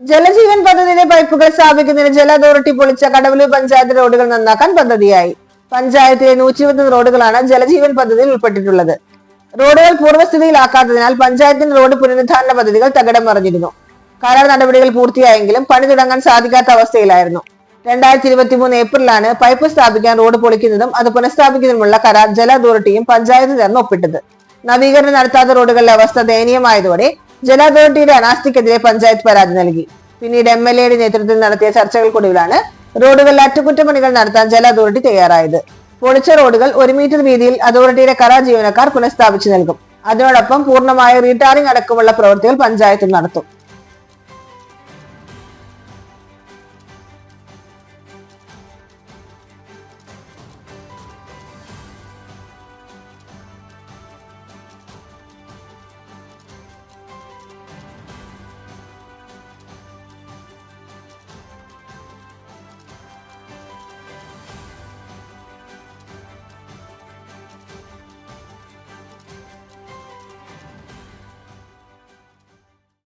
ജലജീവൻ പദ്ധതിയിലെ പൈപ്പുകൾ സ്ഥാപിക്കുന്നതിന് ജല അതോറിറ്റി പൊളിച്ച കടവല്ലൂർ പഞ്ചായത്ത് റോഡുകൾ നന്നാക്കാൻ പദ്ധതിയായി. പഞ്ചായത്തിലെ 120 റോഡുകളാണ് ജലജീവൻ പദ്ധതിയിൽ ഉൾപ്പെട്ടിട്ടുള്ളത്. റോഡുകൾ പൂർവ്വസ്ഥിതിയിലാക്കാത്തതിനാൽ പഞ്ചായത്തിന്റെ റോഡ് പുനരുദ്ധാരണ പദ്ധതികൾ തകിടം മറിഞ്ഞിരുന്നു. കരാർ നടപടികൾ പൂർത്തിയായെങ്കിലും പണി തുടങ്ങാൻ സാധിക്കാത്ത അവസ്ഥയിലായിരുന്നു. 2023 ഏപ്രിലാണ് പൈപ്പ് സ്ഥാപിക്കാൻ റോഡ് പൊളിക്കുന്നതും അത് പുനഃസ്ഥാപിക്കുന്നതിനുമുള്ള കരാർ ജല അതോറിറ്റിയും പഞ്ചായത്ത് ചേർന്ന് ഒപ്പിട്ടത്. നവീകരണം നടത്താത്ത റോഡുകളുടെ അവസ്ഥ ദയനീയമായതോടെ ജല അതോറിറ്റിയുടെ അനാസ്ഥയ്ക്കെതിരെ പഞ്ചായത്ത് പരാതി നൽകി. പിന്നീട് MLA നേതൃത്വത്തിൽ നടത്തിയ ചർച്ചകൾക്കൊടുവിലാണ് റോഡുകളിൽ അറ്റകുറ്റപ്പണികൾ നടത്താൻ ജല അതോറിറ്റി തയ്യാറായത്. പൊളിച്ച റോഡുകൾ 1 മീറ്റർ വീതിയിൽ അതോറിറ്റിയുടെ കരാർ ജീവനക്കാർ പുനഃസ്ഥാപിച്ചു നൽകും. അതിനോടൊപ്പം പൂർണ്ണമായ റീടാറിംഗ് അടക്കമുള്ള പ്രവൃത്തികൾ പഞ്ചായത്തും നടത്തും.